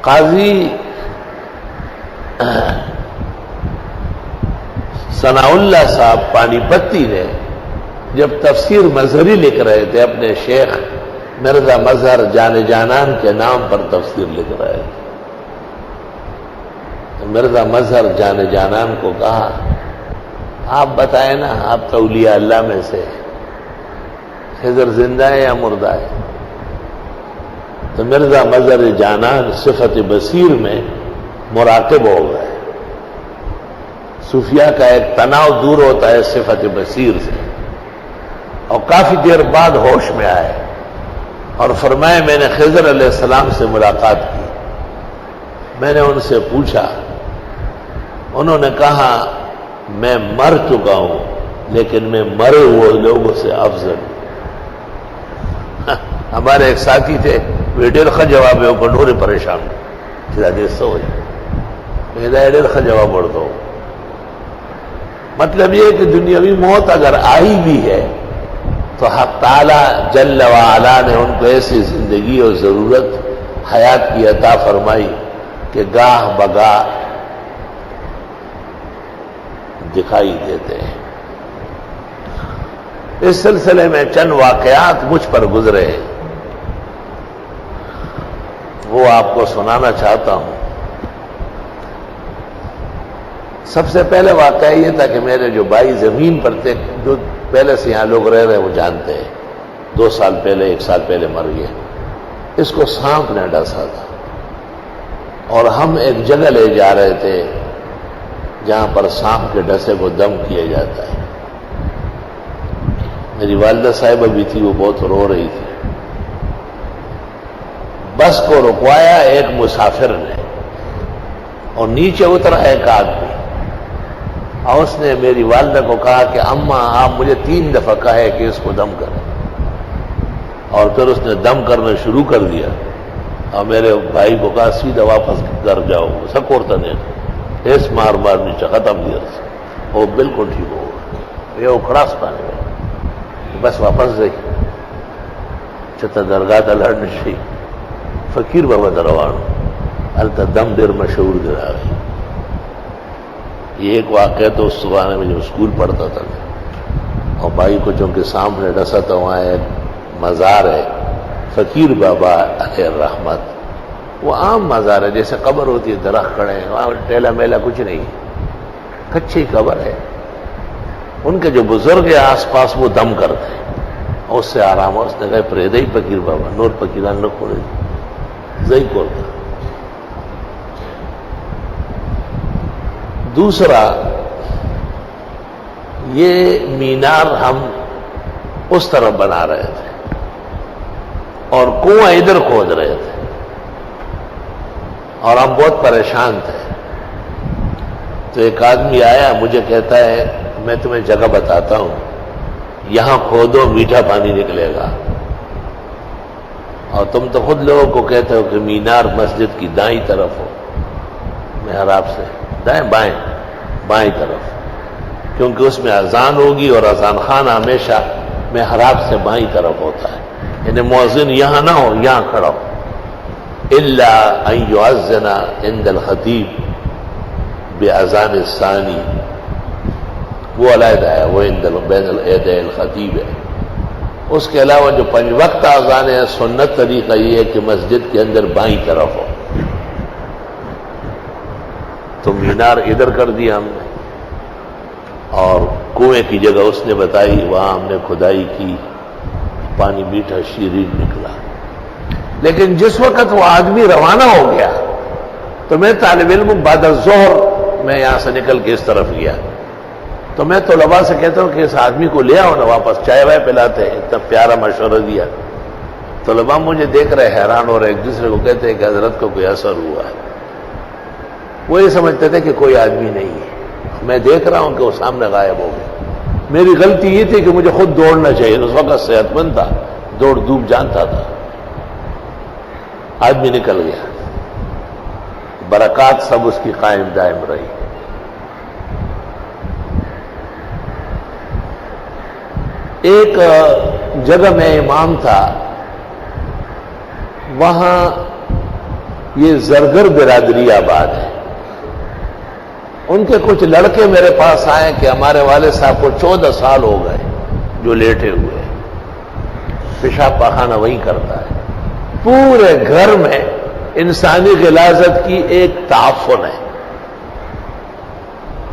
قاضی ثناء اللہ صاحب پانی پتی نے جب تفسیر مظہری لکھ رہے تھے اپنے شیخ مرزا مظہر جان جانان کے نام پر تفسیر لکھ رہے تھے، تو مرزا مظہر جان جانان کو کہا آپ بتائیں نا، آپ تو اولیاء اللہ میں سے، خضر زندہ ہے یا مردہ ہے؟ تو مرزا مظہر جانان صفت بصیر میں مراقب ہو گئے۔ صوفیاء کا ایک تناؤ دور ہوتا ہے صفت بصیر سے، اور کافی دیر بعد ہوش میں آئے اور فرمائے میں نے خضر علیہ السلام سے ملاقات کی، میں نے ان سے پوچھا، انہوں نے کہا میں مر چکا ہوں لیکن میں مرے ہوئے لوگوں سے افضل ہوں۔ ہمارے ایک ساتھی تھے، ویڈیل خا جواب ہے اوپر ڈورے پریشان دیس ہوئی ڈیڑھ خا جواب بڑھ دو۔ مطلب یہ کہ دنیاوی موت اگر آئی بھی ہے تو حق تعالی جل وعلا نے ان کو ایسی زندگی اور ضرورت حیات کی عطا فرمائی کہ گاہ بگاہ دکھائی دیتے ہیں۔ اس سلسلے میں چند واقعات مجھ پر گزرے ہیں، وہ آپ کو سنانا چاہتا ہوں۔ سب سے پہلے واقعہ یہ تھا کہ میرے جو بھائی زمین پر تھے، جو پہلے سے یہاں لوگ رہ رہے وہ جانتے ہیں، 2 سال پہلے 1 سال پہلے مر گئے، اس کو سانپ نے ڈسا تھا، اور ہم ایک جگہ لے جا رہے تھے جہاں پر سانپ کے ڈسے کو دم کیا جاتا ہے۔ میری والدہ صاحبہ بھی تھی، وہ بہت رو رہی تھی۔ بس کو رکوایا ایک مسافر نے، اور نیچے اترا ایک آدمی، اور اس نے میری والدہ کو کہا کہ اماں آپ مجھے 3 دفعہ کہے کہ اس کو دم کریں، اور پھر اس نے دم کرنا شروع کر دیا، اور میرے بھائی کو کہا سیدھا واپس گھر جاؤ، سکورتا نہیں اس مار نیچے ختم دیا، وہ بالکل ٹھیک ہو گیا، یہ اکھڑاس پانے میں بس واپس گئی چھتا درگاہ لڑ نشی فقیر بابا دروان التا دم دیر مشہور درا گئی۔ یہ ایک واقعہ تو اس زمانے میں جب اسکول پڑھتا تھا، اور بھائی کو چونکہ سامنے ڈسا تھا، وہاں ایک مزار ہے فقیر بابا علیہ الرحمت، وہ عام مزار ہے جیسے قبر ہوتی ہے، درخت کھڑے ہیں وہاں، ٹیلا میلا کچھ نہیں، کچی قبر ہے۔ ان کے جو بزرگ ہیں آس پاس وہ دم کرتے ہیں، اور اس سے آرام ہو۔ اس نے کہا پریدئی فقیر بابا نور فقیران نہ کھولے زئی کھولتا۔ دوسرا، یہ مینار ہم اس طرف بنا رہے تھے اور کنواں ادھر کھود رہے تھے، اور ہم بہت پریشان تھے۔ تو ایک آدمی آیا، مجھے کہتا ہے میں تمہیں جگہ بتاتا ہوں، یہاں کھودو میٹھا پانی نکلے گا، اور تم تو خود لوگوں کو کہتے ہو کہ مینار مسجد کی دائیں طرف ہو، محراب سے دائیں بائیں طرف، کیونکہ اس میں اذان ہوگی اور اذان خان ہمیشہ محراب سے بائیں طرف ہوتا ہے، یعنی مؤذن یہاں نہ ہو، یہاں کھڑا ہو، الا ان یؤذن عند الخطیب باذان الثانی، وہ علیحدہ ہے، وہ بین الیدین الخطیب ہے۔ اس کے علاوہ جو 5 وقت اذان ہے، سنت طریقہ یہ ہے کہ مسجد کے اندر بائیں طرف ہو۔ تو مینار ادھر کر دیا ہم نے، اور کنویں کی جگہ اس نے بتائی، وہاں ہم نے کھدائی کی، پانی میٹھا شیرین نکلا۔ لیکن جس وقت وہ آدمی روانہ ہو گیا تو میں طالب علم بعد الظہر میں یہاں سے نکل کے اس طرف گیا، تو میں طلباء سے کہتا ہوں کہ اس آدمی کو لے آؤ نا واپس، چائے وائے پلاتے ہیں، اتنا پیارا مشورہ دیا۔ طلباء مجھے دیکھ رہے حیران ہو رہے، ایک دوسرے کو کہتے ہیں کہ حضرت کو کوئی اثر ہوا ہے۔ وہ یہ سمجھتے تھے کہ کوئی آدمی نہیں ہے، میں دیکھ رہا ہوں کہ وہ سامنے غائب ہو گئے۔ میری غلطی یہ تھی کہ مجھے خود دوڑنا چاہیے، اس وقت صحت مند تھا، دوڑ دھوپ جانتا تھا۔ آدمی نکل گیا، برکات سب اس کی قائم دائم رہی۔ ایک جگہ میں امام تھا، وہاں یہ زرگر برادری آباد ہے. ان کے کچھ لڑکے میرے پاس آئے کہ ہمارے والد صاحب کو 14 سال ہو گئے جو لیٹے ہوئے، پیشاب پاخانہ وہی کرتا ہے. پورے گھر میں انسانی غلاظت کی ایک تعفن ہے،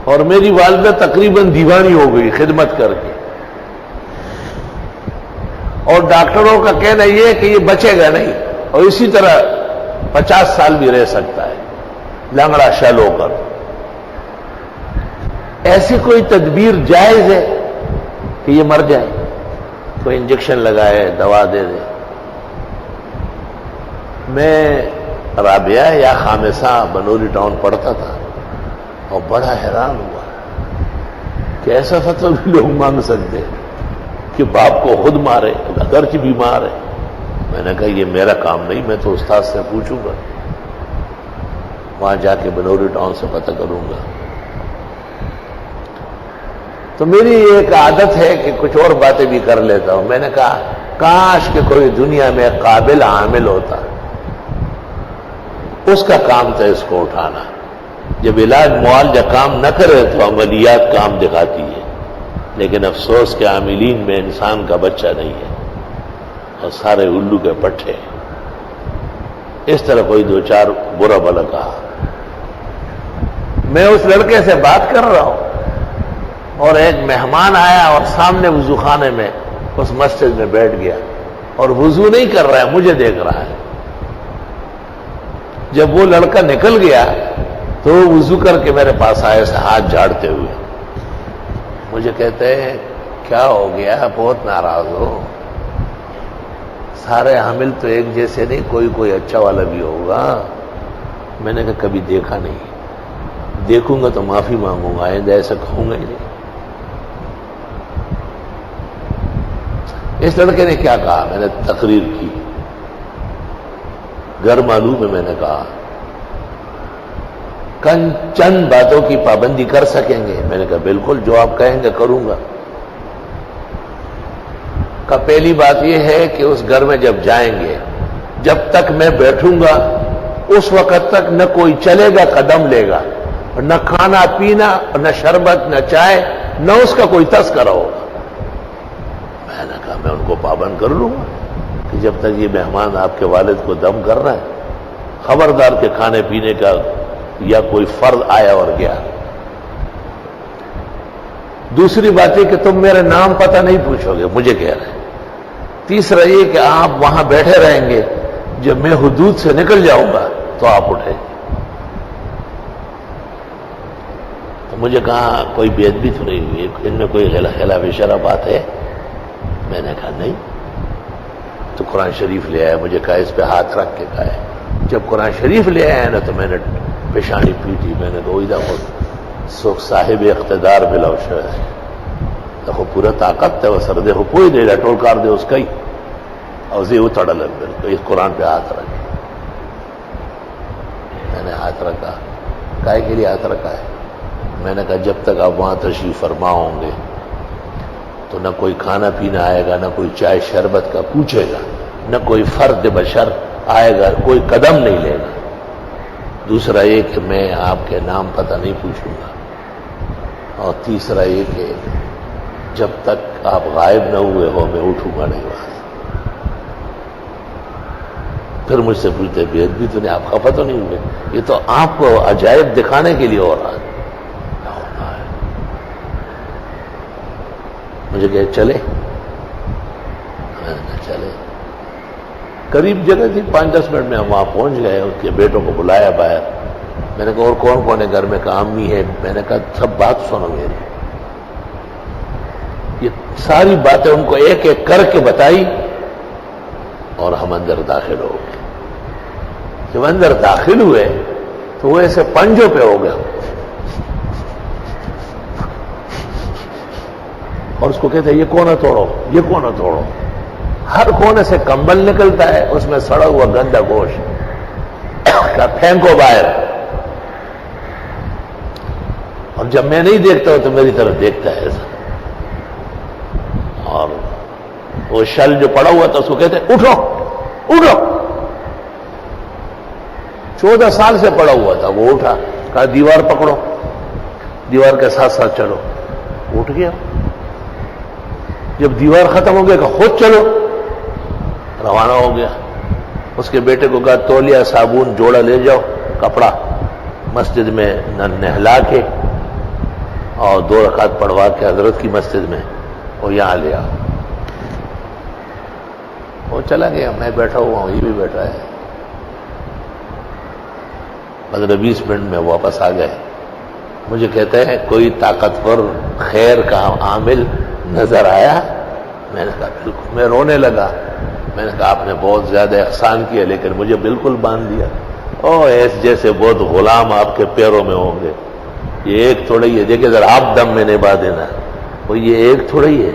اور میری والدہ تقریباً دیوانی ہو گئی خدمت کر کے. اور ڈاکٹروں کا کہنا یہ ہے کہ یہ بچے گا نہیں، اور اسی طرح 50 سال بھی رہ سکتا ہے لنگڑا شل ہو کر. ایسی کوئی تدبیر جائز ہے کہ یہ مر جائے؟ کوئی انجیکشن لگائے، دوا دے دے. میں رابعہ یا خامسہ بنوری ٹاؤن پڑھتا تھا اور بڑا حیران ہوا کہ ایسا فتویٰ بھی لوگ مانگ سکتے کہ باپ کو خود مارے اگرچہ بیمار ہے. میں نے کہا یہ میرا کام نہیں، میں تو استاد سے پوچھوں گا، وہاں جا کے بنوری ٹاؤن سے پتہ کروں گا. تو میری ایک عادت ہے کہ کچھ اور باتیں بھی کر لیتا ہوں. میں نے کہا کاش کہ کوئی دنیا میں قابل عامل ہوتا، اس کا کام تھا اس کو اٹھانا. جب علاج معالجہ کام نہ کرے تو عملیات کام دکھاتی ہے، لیکن افسوس کہ عاملین میں انسان کا بچہ نہیں ہے اور سارے الو کے پٹھے. اس طرح کوئی دو چار برا بلا کہا. میں اس لڑکے سے بات کر رہا ہوں اور ایک مہمان آیا اور سامنے وضو خانے میں اس مسجد میں بیٹھ گیا اور وضو نہیں کر رہا ہے، مجھے دیکھ رہا ہے. جب وہ لڑکا نکل گیا تو وہ وضو کر کے میرے پاس آئے سے ہاتھ جھاڑتے ہوئے. مجھے کہتے ہیں کیا ہو گیا، بہت ناراض ہو؟ سارے حامل تو ایک جیسے نہیں، کوئی اچھا والا بھی ہوگا. میں نے کہا کبھی دیکھا نہیں، دیکھوں گا تو معافی مانگوں گا، آئندہ ایسا کہوں گا ہی نہیں. اس لڑکے نے کیا کہا؟ میں نے تقریر کی، گھر معلوم ہے. میں نے کہا چند باتوں کی پابندی کر سکیں گے؟ میں نے کہا بالکل، جو آپ کہیں گے کروں گا. کہ پہلی بات یہ ہے کہ اس گھر میں جب جائیں گے، جب تک میں بیٹھوں گا اس وقت تک نہ کوئی چلے گا قدم لے گا، اور نہ کھانا پینا، اور نہ شربت، نہ چائے، نہ اس کا کوئی تذکرہ ہوگا. میں نے کہا میں ان کو پابند کر لوں گا کہ جب تک یہ مہمان آپ کے والد کو دم کر رہا ہے، خبردار کے کھانے پینے کا یا کوئی فرد آیا اور گیا. دوسری بات یہ کہ تم میرا نام پتہ نہیں پوچھو گے، مجھے کہہ رہے ہیں. تیسرا یہ کہ آپ وہاں بیٹھے رہیں گے، جب میں حدود سے نکل جاؤں گا تو آپ اٹھیں. تو مجھے کہا کوئی بے ادبی تو نہیں ہوئی، ان میں کوئی خلاف شرع بات ہے؟ میں نے کہا نہیں. تو قرآن شریف لے آیا، مجھے کہا اس پہ ہاتھ رکھ کے کہا ہے. جب قرآن شریف لے آیا نا تو میں نے پیشانی پیٹی. میں نے کہا سوک صاحب اقتدار بلا شاید دیکھو پورا طاقت ہے وہ سر دیکھو کوئی دے رہا ٹول کار دے اس کا ہی اور زی اتڑا لگ بالکل. اس قرآن پہ ہاتھ رکھے. میں نے ہاتھ رکھا. کائے کے لیے ہاتھ رکھا ہے؟ میں نے کہا جب تک آپ وہاں تشریف فرما ہوں گے تو نہ کوئی کھانا پینا آئے گا، نہ کوئی چائے شربت کا پوچھے گا، نہ کوئی فرد بشر آئے گا، کوئی قدم نہیں لے گا. دوسرا یہ کہ میں آپ کے نام پتہ نہیں پوچھوں گا. اور تیسرا یہ کہ جب تک آپ غائب نہ ہوئے ہو میں اٹھوں گا نہیں وہاں. پھر مجھ سے پوچھتے بے ادبی تو نہیں، آپ خفا تو نہیں ہوئے؟ یہ تو آپ کو عجائب دکھانے کے لیے ہو رہا ہے. مجھے کہ چلے؟ چلے. قریب جگہ تھی، 5-10 منٹ میں ہم وہاں پہنچ گئے. اس کے بیٹوں کو بلایا باہر. میں نے کہا اور کون کون ہے گھر میں؟ کہا امی ہے. میں نے کہا سب بات سنو میری. یہ ساری باتیں ان کو ایک ایک کر کے بتائی اور ہم اندر داخل ہو گئے. جب اندر داخل ہوئے تو وہ ایسے پنجوں پہ ہو گیا اور اس کو کہتے ہیں یہ کونا توڑو، یہ کونا توڑو. ہر کونے سے کمبل نکلتا ہے، اس میں سڑا ہوا گندا گوشت کا پھینکو باہر. اور جب میں نہیں دیکھتا ہوں تو میری طرف دیکھتا ہے ایسا. اور وہ شل جو پڑا ہوا تھا اس کو کہتے ہیں اٹھو اٹھو. 14 سال سے پڑا ہوا تھا. وہ اٹھا, کہا دیوار پکڑو, دیوار کے ساتھ ساتھ چلو. اٹھ گیا. جب دیوار ختم ہو گیا کہ خود چلو, روانہ ہو گیا. اس کے بیٹے کو کہا تولیہ, صابن, جوڑا لے جاؤ, کپڑا, مسجد میں نہلا کے اور 2 رکعت پڑھوا کے حضرت کی مسجد میں وہ یہاں لے آؤ. وہ چلا گیا. میں بیٹھا ہوا ہوں, یہ بھی بیٹھا ہے. 15-20 منٹ میں واپس آ گئے. مجھے کہتے ہیں کوئی طاقتور خیر کا عامل نظر آیا؟ میں نے کہا بالکل. میں رونے لگا. میں نے کہا آپ نے بہت زیادہ احسان کیا لیکن مجھے بالکل باندھ دیا. ایس جیسے بہت غلام آپ کے پیروں میں ہوں گے. یہ ایک تھوڑا ہی ہے, دیکھیں ذرا آپ دم میں نبھا دینا. وہ یہ ایک تھوڑا ہی ہے,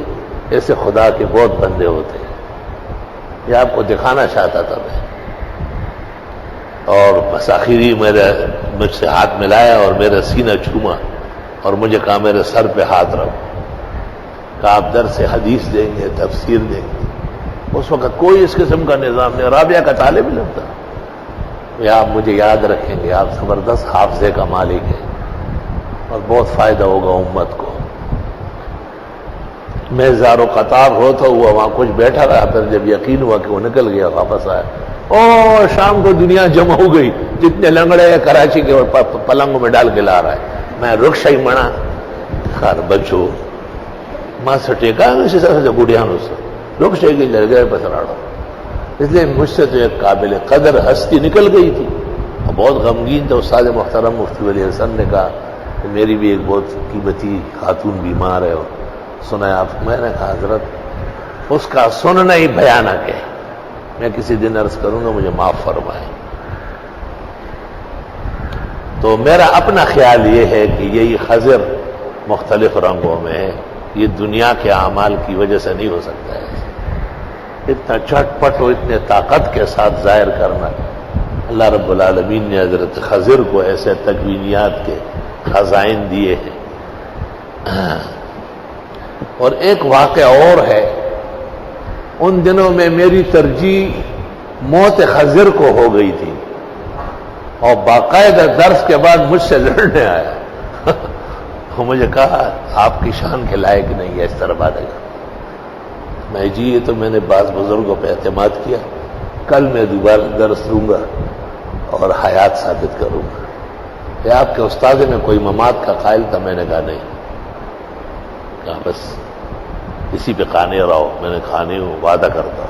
ایسے خدا کے بہت بندے ہوتے ہیں. یہ آپ کو دکھانا چاہتا تھا میں. اور بس آخری مجھ سے ہاتھ ملایا اور میرا سینہ چھوما اور مجھے کہا میرے سر پہ ہاتھ رکھو. کہا آپ درس حدیث دیں گے, تفسیر دیں گے. اس وقت کوئی اس قسم کا نظام نہیں. رابعہ کا طالب علم تھا. یا آپ مجھے یاد رکھیں گے, آپ زبردست حافظے کا مالک ہیں اور بہت فائدہ ہوگا امت کو. میں زار و قطار ہوتا ہوا وہاں کچھ بیٹھا رہا. پھر جب یقین ہوا کہ وہ نکل گیا, واپس آیا. شام کو دنیا جمع ہو گئی, جتنے لنگڑے ہیں کراچی کے پلنگوں میں ڈال کے لا رہا ہے. میں رخ شاہی منا خار بچو ماں سے ٹیکا اسی طرح سے گڑیانوں سے رخ شاہی کے لڑ گئے بسراڑو. اس لیے مجھ سے تو ایک قابل قدر ہستی نکل گئی تھی. بہت غمگین تھا. استاد محترم مفتی ولی حسن نے کہا کہ میری بھی ایک بہت قیمتی خاتون بیمار ہے, سنا ہے آپ. میں نے کہا حضرت اس کا سننا ہی بھیانک ہے. میں کسی دن عرض کروں گا, مجھے معاف فرمائیں. تو میرا اپنا خیال یہ ہے کہ یہی خضر مختلف رنگوں میں ہے. یہ دنیا کے اعمال کی وجہ سے نہیں ہو سکتا ہے. اتنا جھٹ پٹ اور اتنے طاقت کے ساتھ ظاہر کرنا. اللہ رب العالمین نے حضرت خضر کو ایسے تکوینیات کے خزائن دیے ہیں. اور ایک واقعہ اور ہے. ان دنوں میں میری ترجیح موت خضر کو ہو گئی تھی اور باقاعدہ درس کے بعد مجھ سے لڑنے آیا. مجھے کہا آپ کی شان کے لائق نہیں ہے اس طرح بات ہے. میں جی یہ تو میں نے بعض بزرگوں پہ اعتماد کیا, کل میں دوبارہ درس دوں گا اور حیات ثابت کروں گا. کہ آپ کے استاد میں کوئی ممات کا قائل تھا؟ میں نے کہا نہیں. کہا بس اسی پہ قانے رہو. میں نے کہا نہیں ہوں, وعدہ کرتا ہوں.